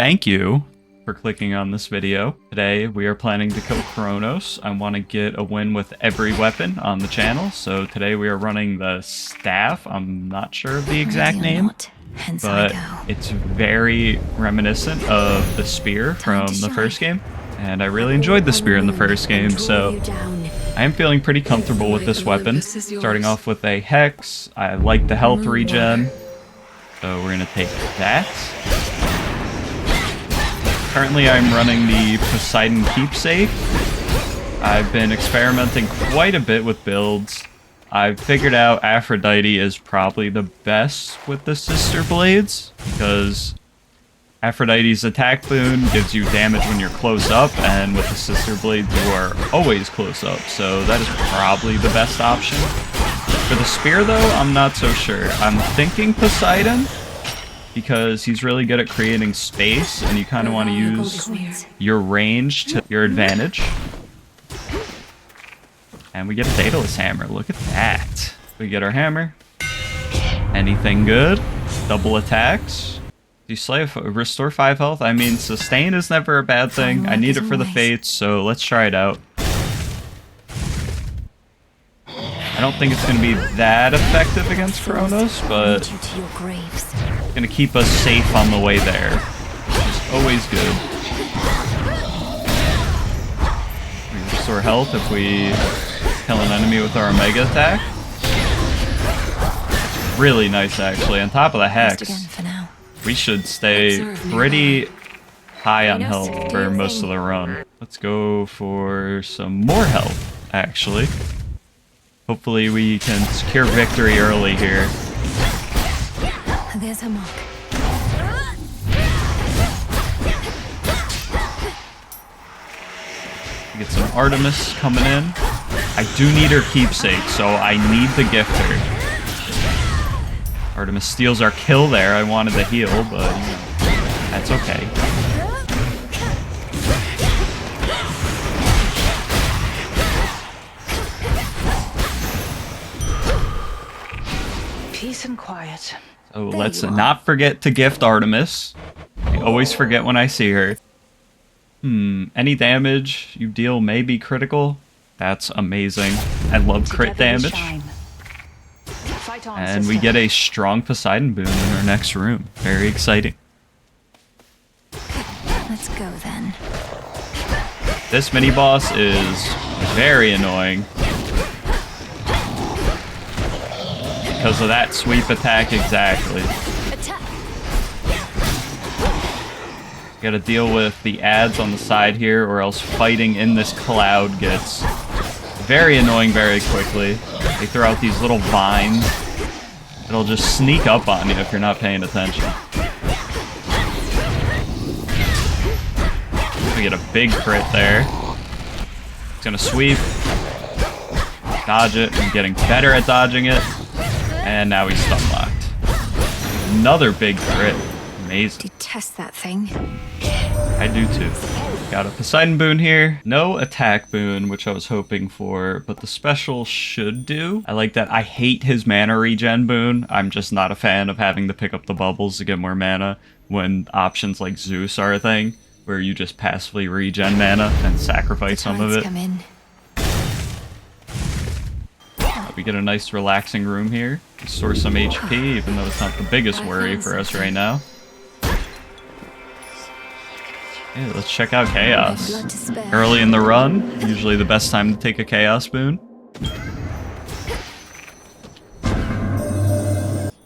thank you for clicking on this video. Today we are planning to kill Chronos. I want to get a win with every weapon on the channel, so today we are running the staff. I'm not sure of the exact name, but it's very reminiscent of the spear from the first game, and I really enjoyed the spear in the first game, so I am feeling pretty comfortable with this weapon. Starting off with a Hex. I like the health regen, so we're going to take that. Currently I'm running the Poseidon Keepsake. I've been experimenting quite a bit with builds. I've figured out Aphrodite is probably the best with the Sister Blades, because Aphrodite's attack boon gives you damage when you're close up, and with the Sister Blades you are always close up, so that is probably the best option. For the spear though, I'm not so sure. I'm thinking Poseidon, because he's really good at creating space, and you kind of want to use your range to your advantage. And we get a Daedalus hammer. Look at that. We get our hammer. Anything good? Double attacks. You slay restore 5 health. I mean, sustain is never a bad thing. I need it for the fates, so let's try it out. I don't think it's going to be that effective against Chronos, but it's going to keep us safe on the way there, which is always good. We restore health if we kill an enemy with our Omega attack. Really nice, actually. On top of the Hex, we should stay pretty high on health for most of the run. Let's go for some more health, actually. Hopefully we can secure victory early here. There's a mark. Get some Artemis coming in. I do need her keepsake, so I need to gift her. Artemis steals our kill there. I wanted to heal, but that's okay. Peace and quiet. So let's not forget to gift Artemis. I always forget when I see her. Any damage you deal may be critical. That's amazing. I love crit damage. And we get a strong Poseidon boon in our next room. Very exciting. Let's go then. This mini boss is very annoying because of that sweep attack exactly. Gotta deal with the ads on the side here, or else fighting in this cloud gets very annoying very quickly. They throw out these little vines. It'll just sneak up on you if you're not paying attention. We get a big crit there. It's gonna sweep. Dodge it. I'm getting better at dodging it. And now he's stun locked. Another big crit. Amazing. Detest that thing. I do too. Got a Poseidon boon here. No attack boon, which I was hoping for, but the special should do. I like that. I hate his mana regen boon. I'm just not a fan of having to pick up the bubbles to get more mana when options like Zeus are a thing, where you just passively regen mana and sacrifice some of it. We get a nice relaxing room here. Restore some HP, even though it's not the biggest worry for us right now. Yeah, let's check out Chaos. Early in the run, usually the best time to take a Chaos boon.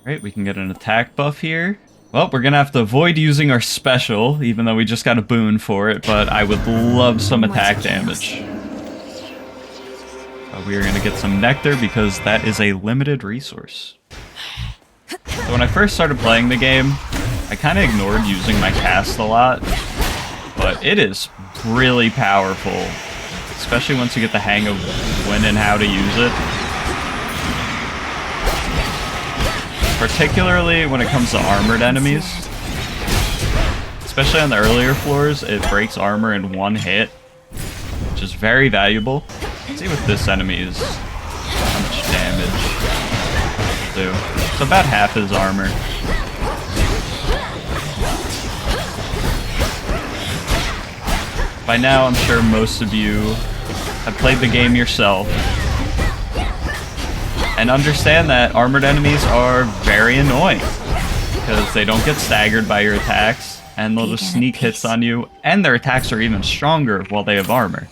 Alright, we can get an attack buff here. Well, we're gonna have to avoid using our special, even though we just got a boon for it, but I would love some attack damage. We are gonna get some Nectar because that is a limited resource. So when I first started playing the game, I kind of ignored using my cast a lot. But it is really powerful, especially once you get the hang of when and how to use it. Particularly when it comes to armored enemies. Especially on the earlier floors, it breaks armor in one hit, which is very valuable. Let's see what this enemy is, how much damage it'll do. It's about half his armor. By now, I'm sure most of you have played the game yourself and understand that armored enemies are very annoying because they don't get staggered by your attacks and they'll just sneak hits on you, and their attacks are even stronger while they have armor.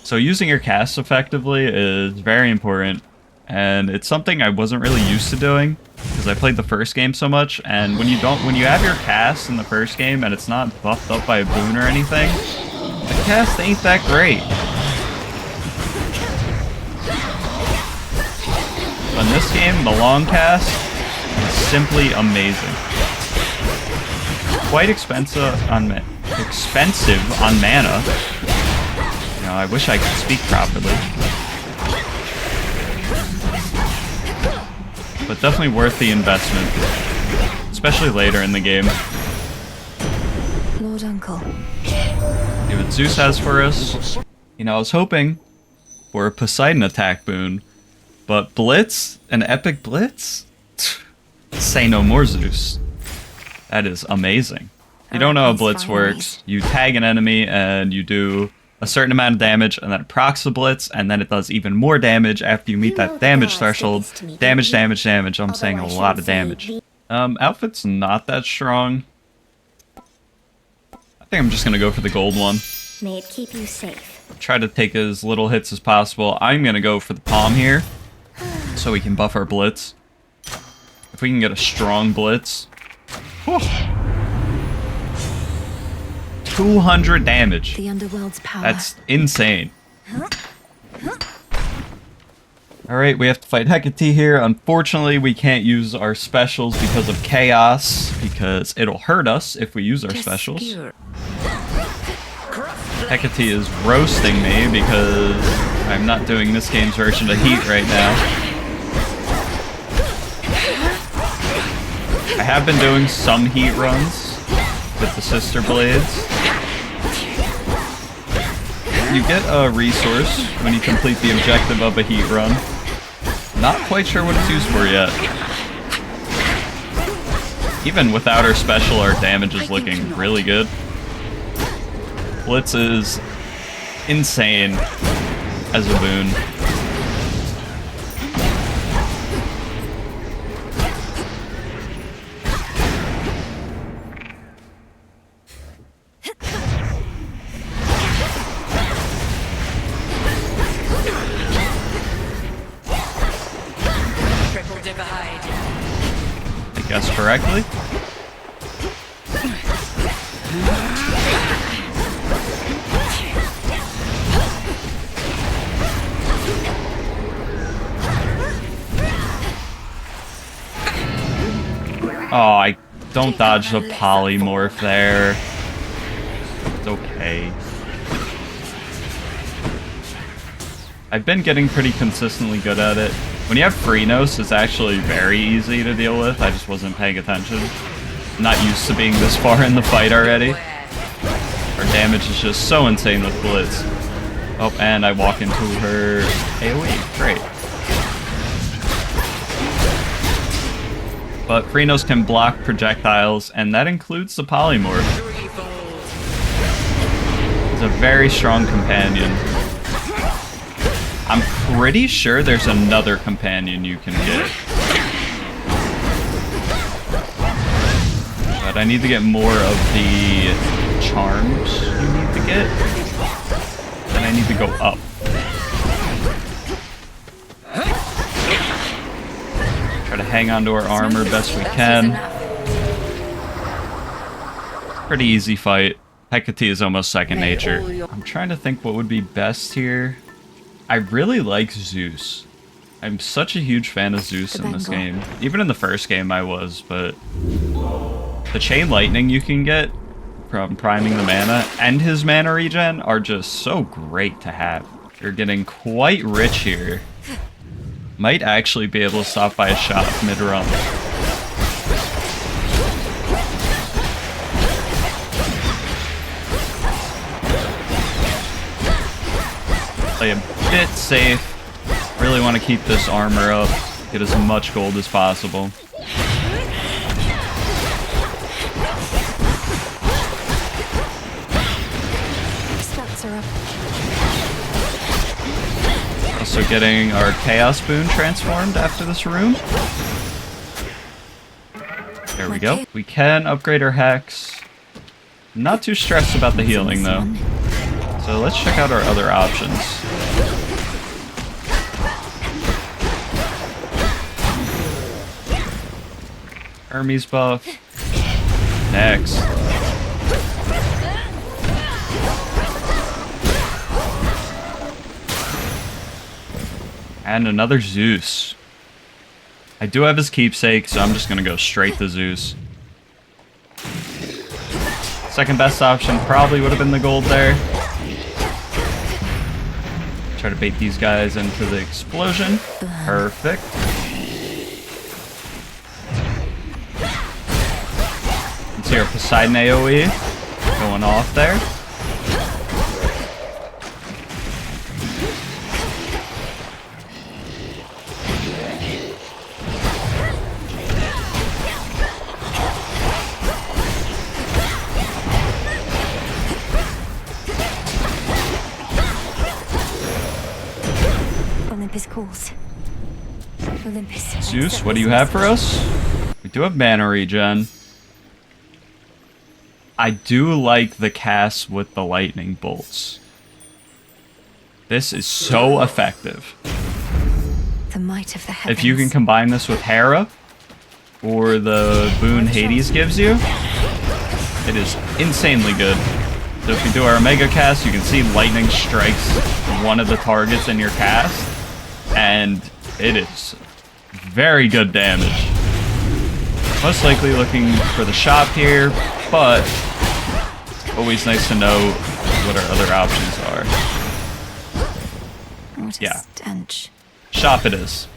So using your cast effectively is very important, and it's something I wasn't really used to doing because I played the first game so much, and when you have your cast in the first game and it's not buffed up by a boon or anything, the cast ain't that great. In this game, the long cast is simply amazing. Quite expensive on mana. You know, I wish I could speak properly. But definitely worth the investment, especially later in the game. Lord Uncle. See what Zeus has for us. You know, I was hoping for a Poseidon attack boon, but Blitz, an epic Blitz? Say no more, Zeus. That is amazing. If you don't know how Blitz works, you tag an enemy and you do a certain amount of damage, and then it procs the Blitz, and then it does even more damage after you meet that damage threshold. Damage. I'm saying a lot of damage. Outfit's not that strong. I think I'm just gonna go for the gold one. May it keep you safe. Try to take as little hits as possible. I'm gonna go for the palm here, so we can buff our Blitz. If we can get a strong Blitz. Whew. 200 damage. The Underworld's power. That's insane. Alright, we have to fight Hecate here. Unfortunately, we can't use our specials because of chaos, because it'll hurt us if we use our specials. Hecate is roasting me because I'm not doing this game's version of Heat right now. I have been doing some Heat runs with the Sister Blades. You get a resource when you complete the objective of a Heat run. Not quite sure what it's used for yet. Even without our special, our damage is looking really good. Blitz is insane as a boon. I guess correctly. Oh, I don't dodge the polymorph there. It's okay. I've been getting pretty consistently good at it. When you have Chronos, it's actually very easy to deal with. I just wasn't paying attention. I'm not used to being this far in the fight already. Our damage is just so insane with Blitz. Oh, and I walk into her AoE. Great. But Chronos can block projectiles, and that includes the polymorph. He's a very strong companion. I'm pretty sure there's another companion you can get. But I need to get more of the charms you need to get. And I need to go up. Try to hang on to our armor best we can. Pretty easy fight. Hecate is almost second nature. I'm trying to think what would be best here. I really like Zeus. I'm such a huge fan of Zeus in this game. Even in the first game I was, but the chain lightning you can get from priming the mana and his mana regen are just so great to have. You're getting quite rich here. Might actually be able to stop by a shot mid-run. Play a bit safe. Really want to keep this armor up. Get as much gold as possible. also getting our Chaos Boon transformed after this room. There we go. We can upgrade our Hex. Not too stressed about the healing though. So let's check out our other options. Hermes buff. Next. And another Zeus. I do have his keepsake, so I'm just gonna go straight to Zeus. Second best option probably would have been the gold there. Try to bait these guys into the explosion. Perfect. Let's see our Poseidon AoE going off there. Olympus calls. Olympus. Zeus, what do you have for us? We do have mana regen. I do like the cast with the lightning bolts. This is so effective. The might of the heavens. If you can combine this with Hera, or the boon Hades gives you, it is insanely good. So if you do our Omega cast, you can see lightning strikes one of the targets in your cast, and it is very good damage. Most likely looking for the shop here, but always nice to know what our other options are. What a stench. Shop it is.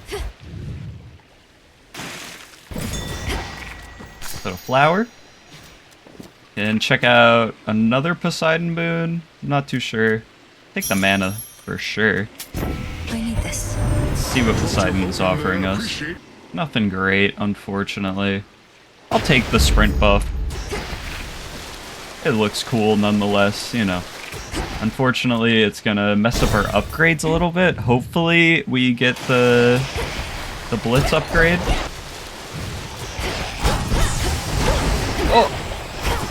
Little flower. And check out another Poseidon boon. Not too sure. Take the mana for sure. I need this. Let's see what Poseidon is offering us. Nothing great, unfortunately. I'll take the sprint buff. It looks cool nonetheless, you know. Unfortunately, it's gonna mess up our upgrades a little bit. Hopefully, we get the Blitz upgrade. Oh!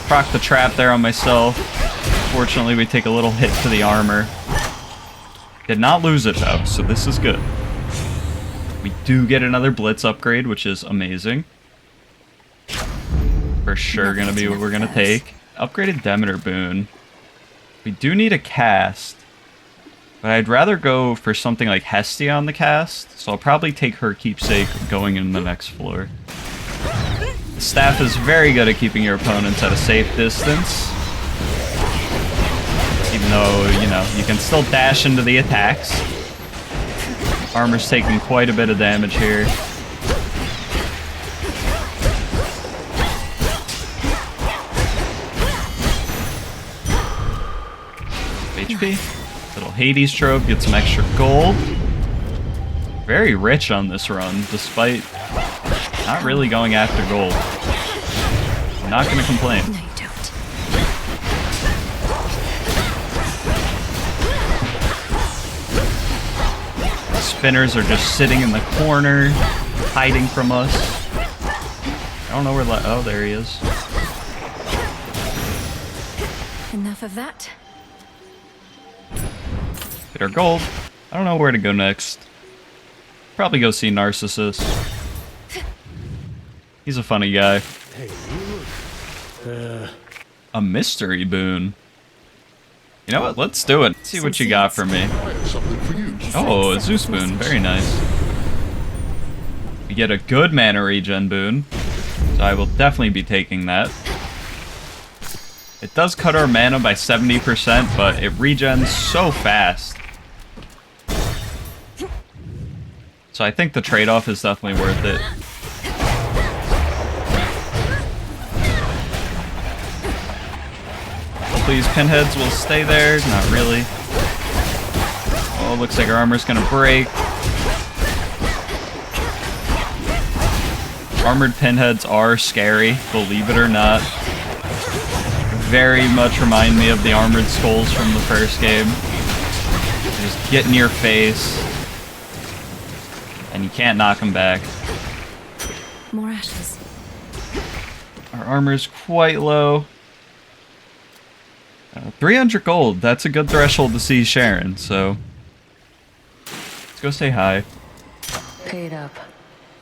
Proc the trap there on myself. Fortunately, we take a little hit to the armor. Did not lose it though, so this is good. We do get another Blitz upgrade, which is amazing. For sure gonna be what we're gonna take. Upgraded Demeter boon. We do need a cast, but I'd rather go for something like Hestia on the cast, so I'll probably take her keepsake going in the next floor. The staff is very good at keeping your opponents at a safe distance. Even though, you know, you can still dash into the attacks. Armor's taking quite a bit of damage here. HP. Little Hades trope, get some extra gold. Very rich on this run, despite not really going after gold. I'm not gonna complain. No, you don't. Spinners are just sitting in the corner, hiding from us. I don't know where oh, there he is. Enough of that. Get our gold. I don't know where to go next. Probably go see Narcissus. He's a funny guy. A mystery boon. You know what? Let's do it. Let's see what you got for me. Oh, a Zeus boon. Very nice. We get a good mana regen boon. So I will definitely be taking that. It does cut our mana by 70%, but it regens so fast. So I think the trade-off is definitely worth it. Please, pinheads will stay there. Not really. Oh, looks like our armor's gonna break. Armored pinheads are scary, believe it or not. Very much remind me of the armored skulls from the first game. They just get in your face. you can't knock him back. More ashes. Our armor's quite low. 300 gold. That's a good threshold to see Sharon, so... Let's go say hi. Paid up.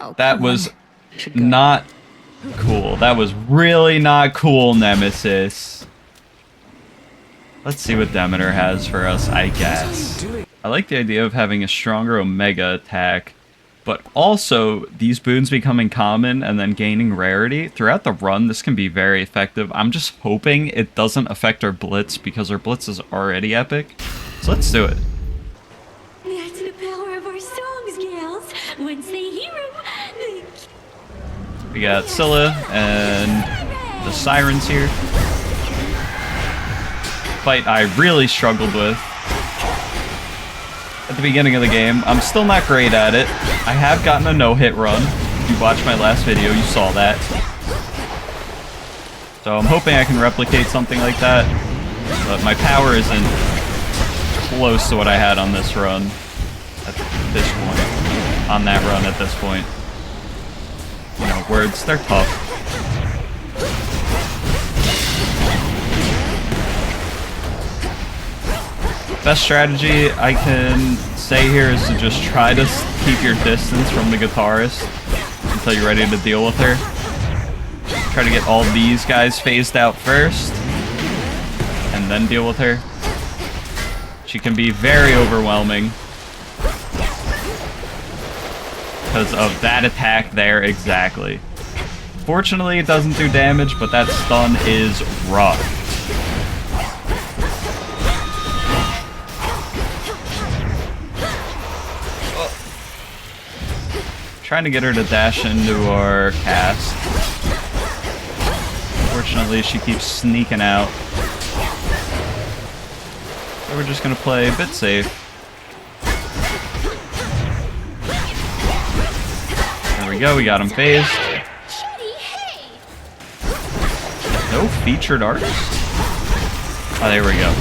Oh, That come was on. Should go. not cool. That was really not cool, Nemesis. Let's see what Demeter has for us, I guess. I like the idea of having a stronger Omega attack, but also these boons becoming common and then gaining rarity. Throughout the run, this can be very effective. I'm just hoping it doesn't affect our Blitz because our Blitz is already epic. So let's do it. That's the power of our songs, gals. Once they hear 'em, We got Scylla and the Sirens here. Fight I really struggled with at the beginning of the game. I'm still not great at it. I have gotten a no-hit run. If you watched my last video, you saw that. So I'm hoping I can replicate something like that. But my power isn't close to what I had on this run at this point. On that run at this point. You know, words, they're tough. Best strategy I can say here is to just try to keep your distance from the guitarist until you're ready to deal with her. Try to get all these guys phased out first, and then deal with her. She can be very overwhelming because of that attack there exactly. Fortunately, it doesn't do damage, but that stun is rough. Trying to get her to dash into our cast. Fortunately, she keeps sneaking out. So we're just gonna play a bit safe. There we go, we got him phased. No featured artist? Oh, there we go.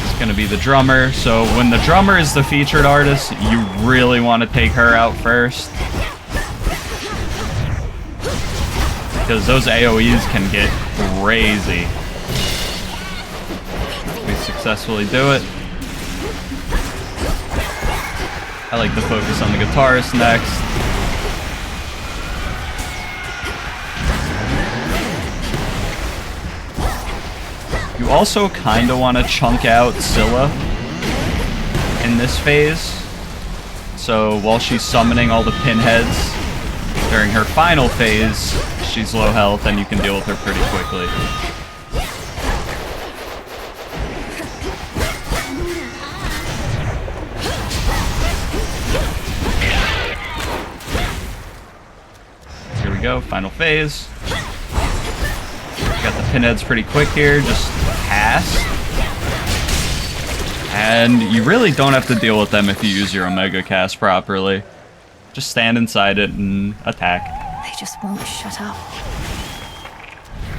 It's gonna be the drummer. So when the drummer is the featured artist, you really want to take her out first. Because those AoEs can get crazy. We successfully do it. I like to focus on the guitarist next. You also kind of want to chunk out Scylla in this phase. So while she's summoning all the pinheads, during her final phase, she's low health and you can deal with her pretty quickly. Here we go, final phase. Got the pinheads pretty quick here, just pass. And you really don't have to deal with them if you use your Omega cast properly. Just stand inside it and attack. They just won't shut up.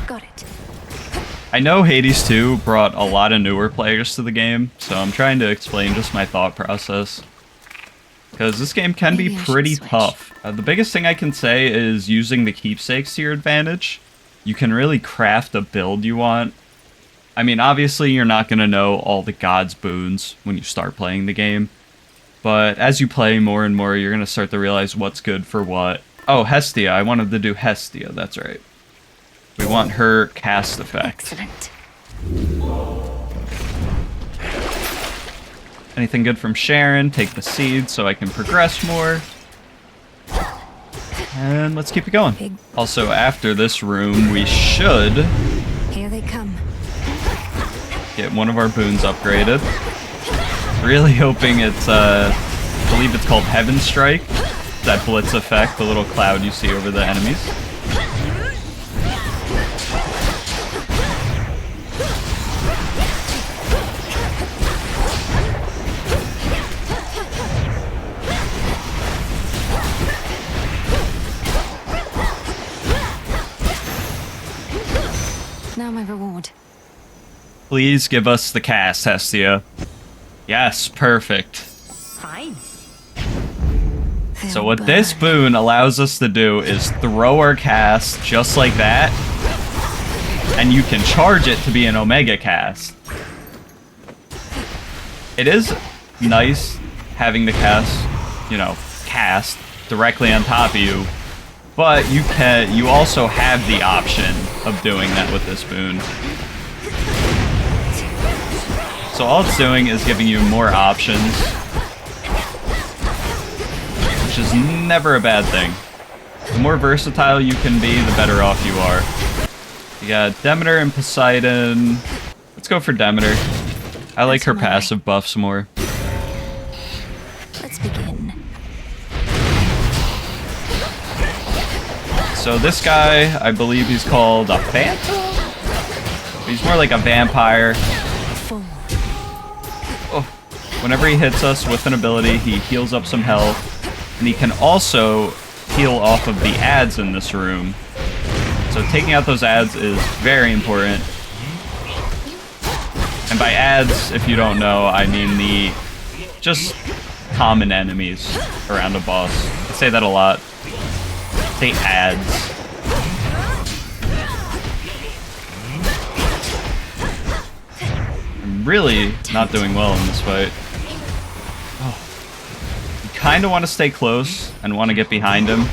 Got it. I know Hades 2 brought a lot of newer players to the game, so I'm trying to explain just my thought process. Because this game can be Maybe I should pretty switch. tough. The biggest thing I can say is using the keepsakes to your advantage. You can really craft a build you want. I mean, obviously you're not going to know all the gods' boons when you start playing the game. But as you play more and more, you're going to start to realize what's good for what. Oh, Hestia. I wanted to do Hestia. That's right. We want her cast effect. Excellent. Anything good from Sharon? Take the seed so I can progress more. And let's keep it going. Big. Also, after this room, we should Here they come. get one of our boons upgraded. Really hoping it's, I believe it's called Heaven Strike. That blitz effect, the little cloud you see over the enemies. Now my reward. Please give us the cast, Hestia. Yes, perfect. Fine. So what this boon allows us to do is throw our cast just like that, and you can charge it to be an Omega cast. It is nice having the cast directly on top of you, but you also have the option of doing that with this boon. So all it's doing is giving you more options, which is never a bad thing. The more versatile you can be, the better off you are. You got Demeter and Poseidon. Let's go for Demeter. I like her passive buffs more. Let's begin. So this guy, I believe he's called a Phantom? He's more like a vampire. Oh, whenever he hits us with an ability, he heals up some health. And he can also heal off of the ads in this room. So taking out those ads is very important. And by ads, if you don't know, I mean the just common enemies around a boss. I say that a lot. Say ads. I'm really not doing well in this fight. Oh. You kind of want to stay close and want to get behind him.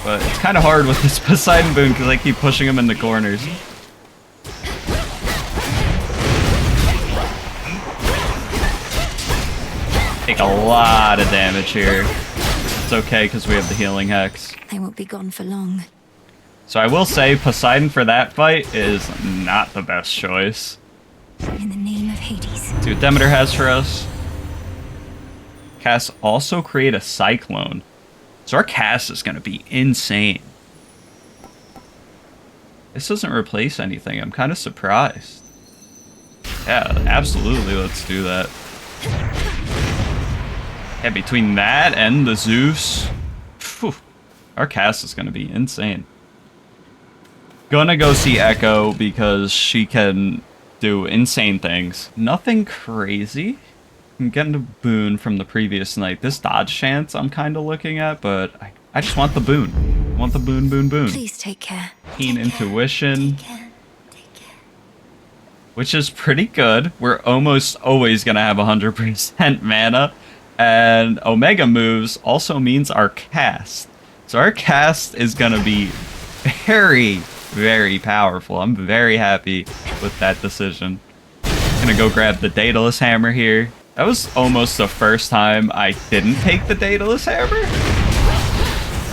But it's kind of hard with this Poseidon boon because I keep pushing him in the corners. Take a lot of damage here. It's okay because we have the healing hex. They won't be gone for long. So I will say Poseidon for that fight is not the best choice. In the name of Hades. See what Demeter has for us. Cast also create a cyclone. So our cast is going to be insane. This doesn't replace anything. I'm kind of surprised. Yeah, absolutely. Let's do that. Yeah, between that and the Zeus, phew, our cast is going to be insane. Gonna go see Echo because she can do insane things. Nothing crazy. I'm getting a boon from the previous night. This dodge chance I'm kind of looking at, but I just want the boon. I want the boon, boon, boon. Please take care. Keen Intuition. Take care. Take care. Which is pretty good. We're almost always going to have 100% mana. And Omega moves also means our cast. So our cast is going to be very, very powerful. I'm very happy with that decision. I'm going to go grab the Daedalus Hammer here. That was almost the first time I didn't take the Daedalus Hammer.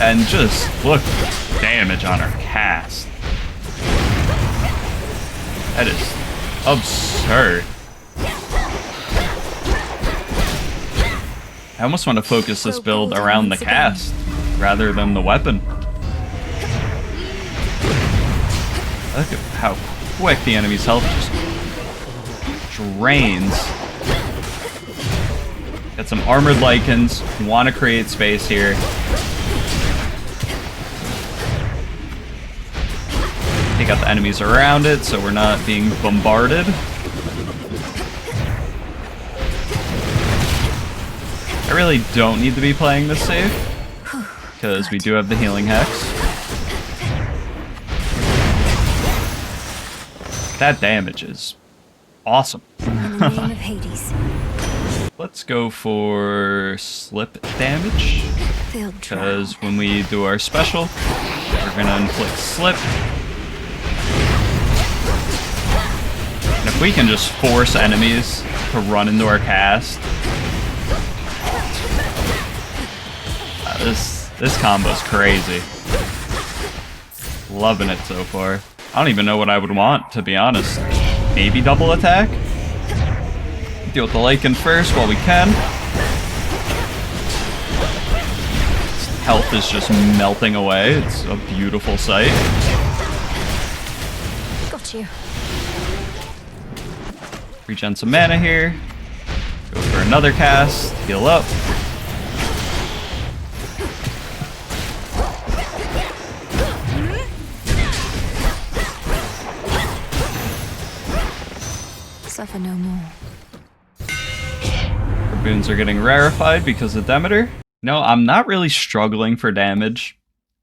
And just look at the damage on our cast. That is absurd. I almost want to focus this build around the cast rather than the weapon. Look at how quick the enemy's health just drains. Got some armored lichens. Want to create space here. Take out the enemies around it so we're not being bombarded. I really don't need to be playing this safe because we do have the healing hex. That damage is awesome. In the name of Hades. Let's go for slip damage, because when we do our special, we're going to inflict slip. And if we can just force enemies to run into our cast, this combo's crazy. Loving it so far. I don't even know what I would want, to be honest. Maybe double attack? Deal with the Lycan first while we can. Health is just melting away. It's a beautiful sight. Got you. Regen some mana here. Go for another cast. Heal up. Suffer no more. Our boons are getting rarefied because of Demeter. No, I'm not really struggling for damage,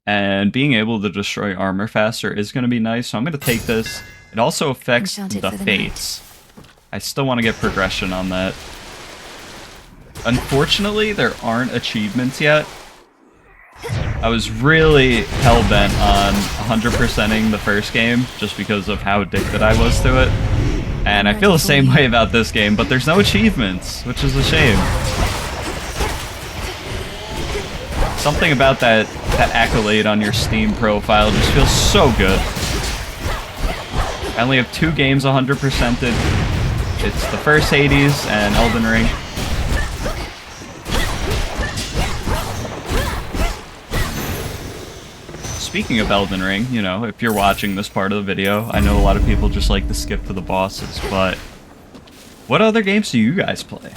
and being able to destroy armor faster is going to be nice, so I'm going to take this. It also affects Enchanted the for the fates. I still want to get progression on that. Unfortunately, there aren't achievements yet. I was really hell-bent on 100%ing the first game, just because of how addicted I was to it. And I feel the same way about this game, but there's no achievements, which is a shame. Something about that accolade on your Steam profile just feels so good. I only have 2 games 100%ed. It's the first Hades and Elden Ring. Speaking of Elden Ring, you know, if you're watching this part of the video, I know a lot of people just like to skip to the bosses, but what other games do you guys play?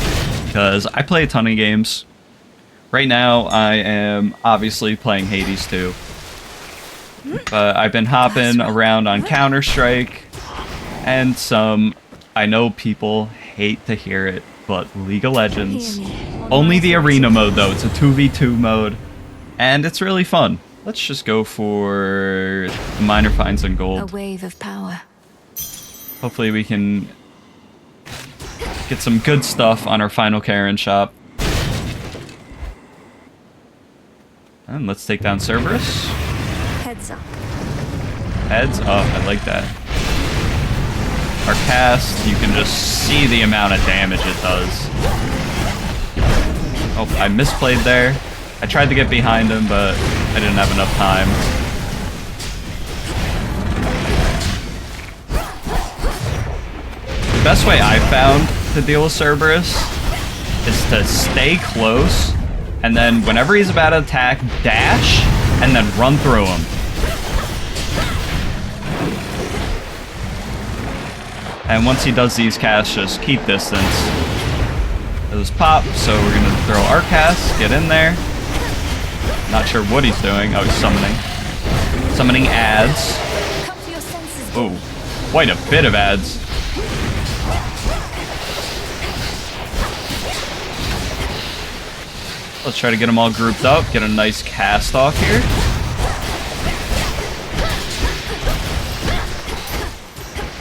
Because I play a ton of games. Right now, I am obviously playing Hades 2. But I've been hopping around on Counter-Strike and some, I know people hate to hear it, but League of Legends. Only the arena mode though, it's a 2v2 mode, and it's really fun. Let's just go for the minor finds and gold. A wave of power. Hopefully we can get some good stuff on our final Karen shop. And let's take down Cerberus. Heads up. Heads up, I like that. Our cast, you can just see the amount of damage it does. Oh, I misplayed there. I tried to get behind him, but I didn't have enough time. The best way I've found to deal with Cerberus is to stay close, and then whenever he's about to attack, dash, and then run through him. And once he does these casts, just keep distance. Those pop, so we're gonna throw our cast, get in there. Not sure what he's doing. Oh, he's summoning. Summoning ads. Oh, quite a bit of ads. Let's try to get them all grouped up, get a nice cast off here.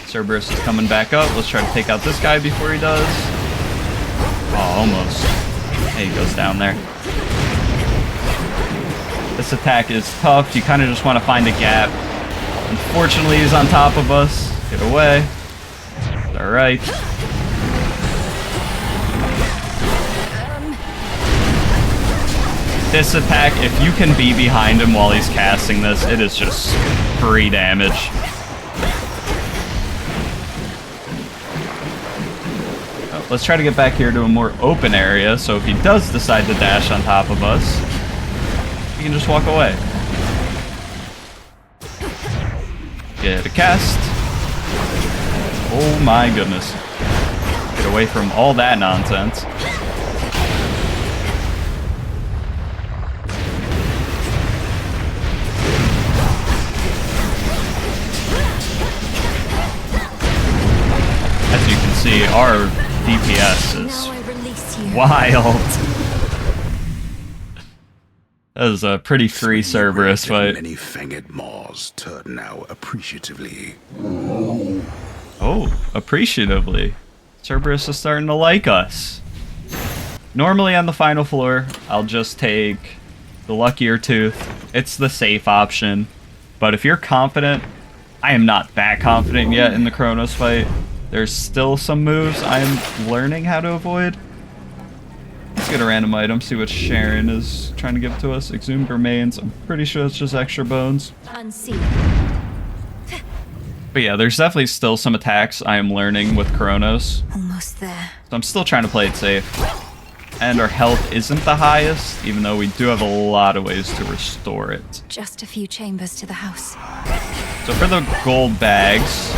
Cerberus is coming back up. Let's try to take out this guy before he does. Oh, almost. Hey, he goes down there. This attack is tough. You kind of just want to find a gap. Unfortunately, he's on top of us. Get away. Alright. This attack, if you can be behind him while he's casting this, it is just free damage. Let's try to get back here to a more open area, so if he does decide to dash on top of us, we can just walk away. Get a cast. Oh my goodness. Get away from all that nonsense. As you can see, our DPS is wild. That was a pretty free Cerberus fight. Many fanged maws turn now appreciatively. Oh, appreciatively. Cerberus is starting to like us. Normally on the final floor, I'll just take the luckier tooth. It's the safe option. But if you're confident, I am not that confident yet in the Chronos fight. There's still some moves I'm learning how to avoid. Let's get a random item, see what Sharon is trying to give to us. Exhumed remains. I'm pretty sure it's just extra bones. Unseen. But yeah, there's definitely still some attacks I am learning with Chronos. Almost there. So I'm still trying to play it safe. And our health isn't the highest, even though we do have a lot of ways to restore it. Just a few chambers to the house. So for the gold bags,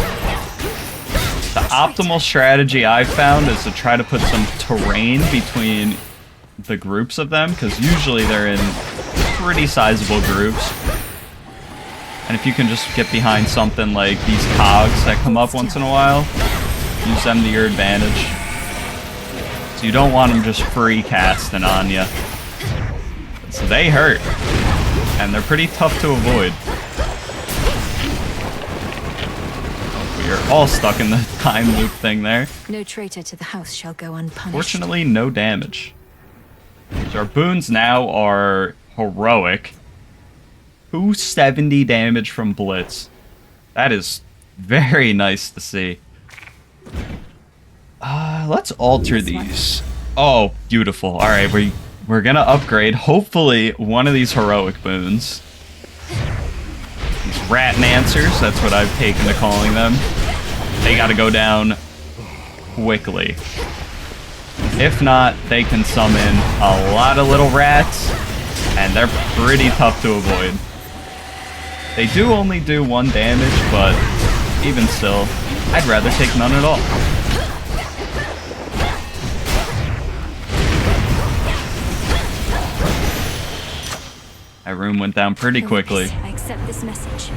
the optimal strategy I've found is to try to put some terrain between the groups of them, because usually they're in pretty sizable groups. And if you can just get behind something like these cogs that come up once in a while, use them to your advantage. So you don't want them just free casting on you. boons. They hurt. And they're pretty tough to avoid. We are all stuck in the time loop thing there. No traitor to the house shall go unpunished. Fortunately, no damage. So our boons now are heroic. 270 damage from Blitz. That is very nice to see. Let's alter these. Oh, beautiful. All right, we're gonna upgrade, hopefully, one of these heroic boons. These rat answers, that's what I've taken to calling them. They gotta go down quickly. If not, they can summon a lot of little rats, and they're pretty tough to avoid. They do only do 1 damage, but even still, I'd rather take none at all. That room went down pretty quickly. I accept this message.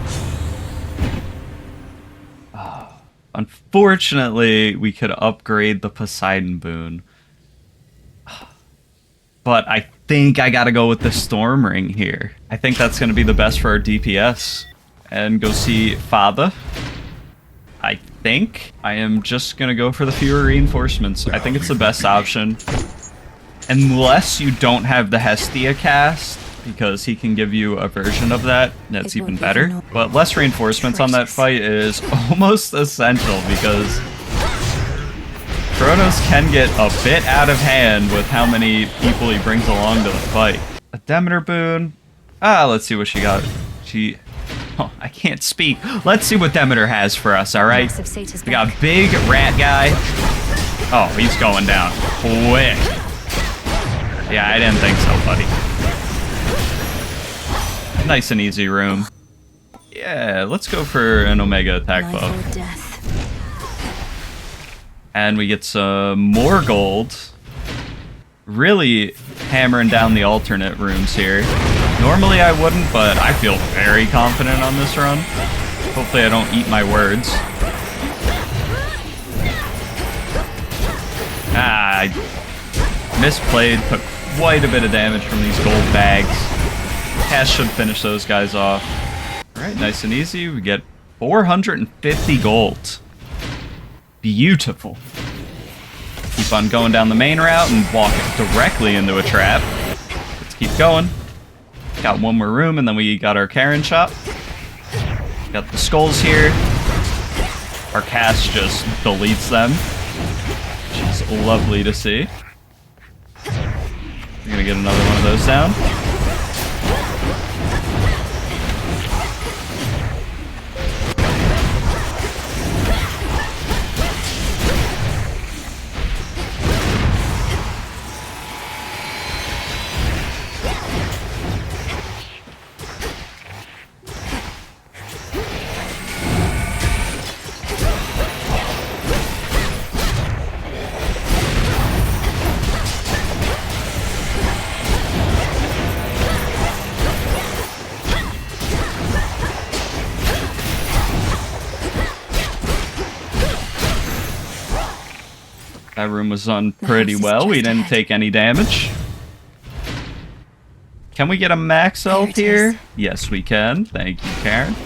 Unfortunately, we could upgrade the Poseidon boon. But I think I gotta go with the Storm Ring here. I think that's gonna be the best for our DPS. And go see Father. I think I am just gonna go for the fewer reinforcements. I think it's the best option. Unless you don't have the Hestia cast, because he can give you a version of that that's even better. But less reinforcements on that fight is almost essential, because Chronos can get a bit out of hand with how many people he brings along to the fight. A Demeter boon. Let's see what she got. Oh, I can't speak. Let's see what Demeter has for us, alright? We got a big rat guy. Oh, he's going down quick. Yeah, I didn't think so, buddy. Nice and easy room. Yeah, let's go for an Omega attack buff. And we get some more gold. Really hammering down the alternate rooms here. Normally I wouldn't, but I feel very confident on this run. Hopefully I don't eat my words. I misplayed, took quite a bit of damage from these gold bags. Cash should finish those guys off. Alright, nice and easy. We get 450 gold. Beautiful. Keep on going down the main route and walk directly into a trap. Let's keep going. Got one more room, and then we got our Karen shop. Got the skulls here. Our cast just deletes them, which is lovely to see. We're gonna get another one of those down. That room was done pretty well. We didn't take any damage. Can we get a max health here? Yes, we can. Thank you, Karen.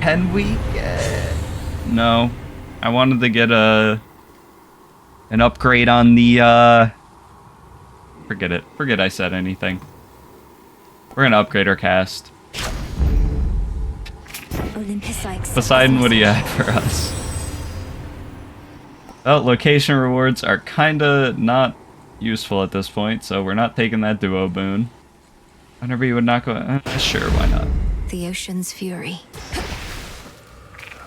Can we get... No. I wanted to get an upgrade on the... Forget it. Forget I said anything. We're gonna upgrade our cast. Olympus, Poseidon, what do you have for us? Oh, location rewards are kinda not useful at this point, so we're not taking that duo boon. Whenever you would not go... sure, why not? The ocean's fury.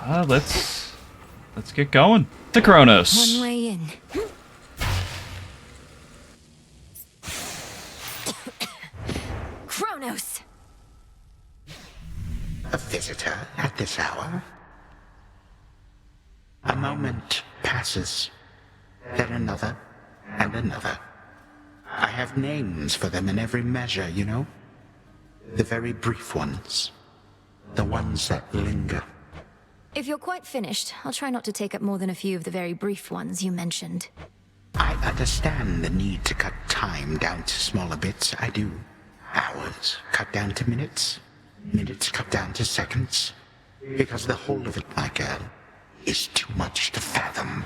Let's get going. To Chronos. One way in. Chronos! A visitor at this hour? A moment passes, then another and another. I have names for them in every measure, you know? The very brief ones. The ones that linger. If you're quite finished, I'll try not to take up more than a few of the very brief ones you mentioned. I understand the need to cut time down to smaller bits. I do. Hours cut down to minutes. Minutes cut down to seconds. Because the whole of it, my girl, is too much to fathom.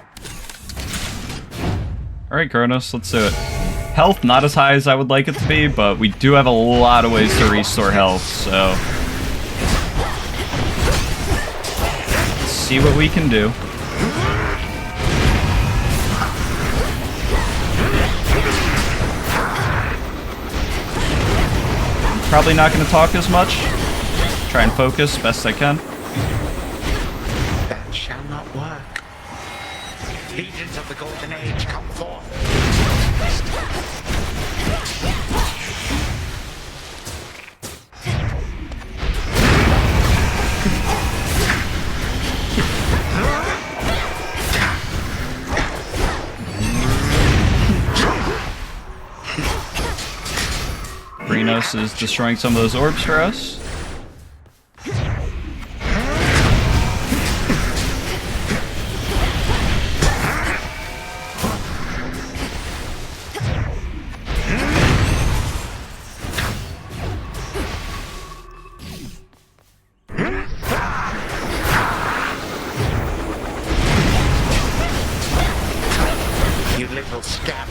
Alright, Chronos, let's do it. Health, not as high as I would like it to be, but we do have a lot of ways to restore health, so... let's see what we can do. Probably not going to talk as much. Try and focus best I can. That shall not work. Legions of the Golden Age, come forth. Chronos is destroying some of those orbs for us. You little scamp.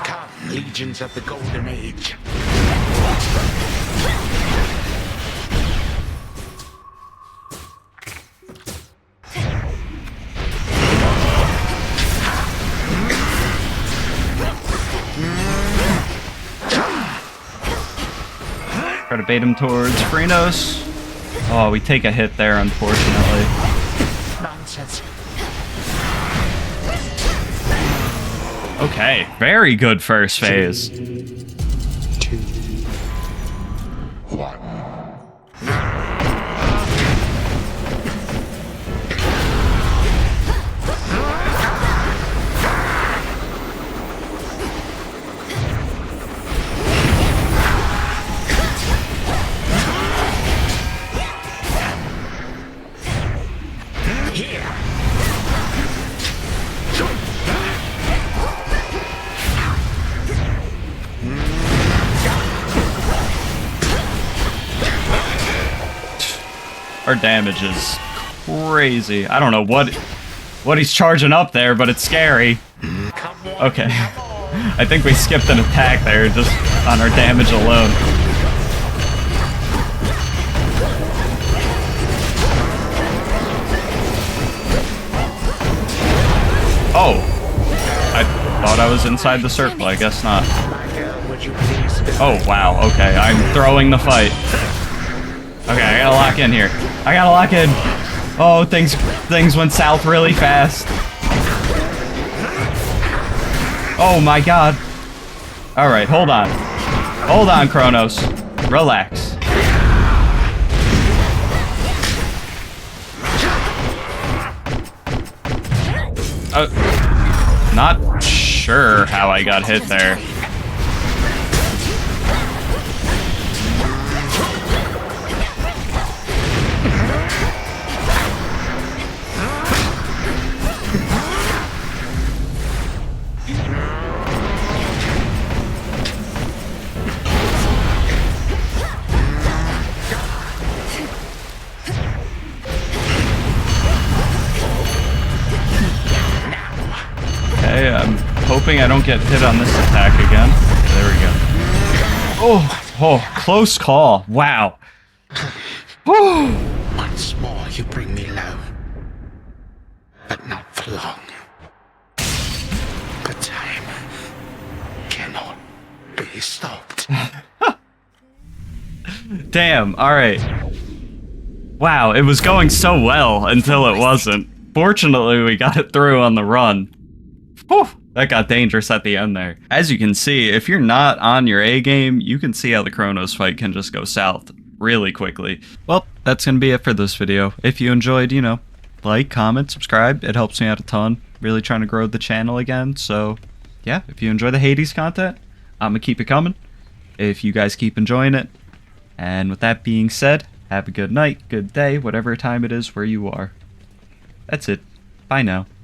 Come, legions of the Golden Age. Try to bait him towards Chronos. Oh, we take a hit there, unfortunately. Nonsense. Okay, very good first phase. 2, 1. Our damage is crazy. I don't know what he's charging up there, but it's scary. Okay. I think we skipped an attack there just on our damage alone. Oh! I thought I was inside the circle. I guess not. Oh, wow. Okay, I'm throwing the fight. Okay, I gotta lock in here. I gotta lock in. Oh, things went south really fast. Oh my god. Alright, hold on. Hold on, Chronos. Relax. Not sure how I got hit there. Okay, I'm hoping I don't get hit on this attack again. There we go. Oh, close call. Wow. Once more you bring me low. But not for long. The time cannot be stopped. Damn, alright. Wow, it was going so well until it wasn't. Fortunately, we got it through on the run. Whew, that got dangerous at the end there. As you can see, if you're not on your A game, you can see how the Chronos fight can just go south really quickly. Well, that's going to be it for this video. If you enjoyed, like, comment, subscribe. It helps me out a ton. Really trying to grow the channel again. So, yeah, if you enjoy the Hades content, I'm going to keep it coming. If you guys keep enjoying it, And with that being said, have a good night, good day, whatever time it is where you are. That's it. Bye now.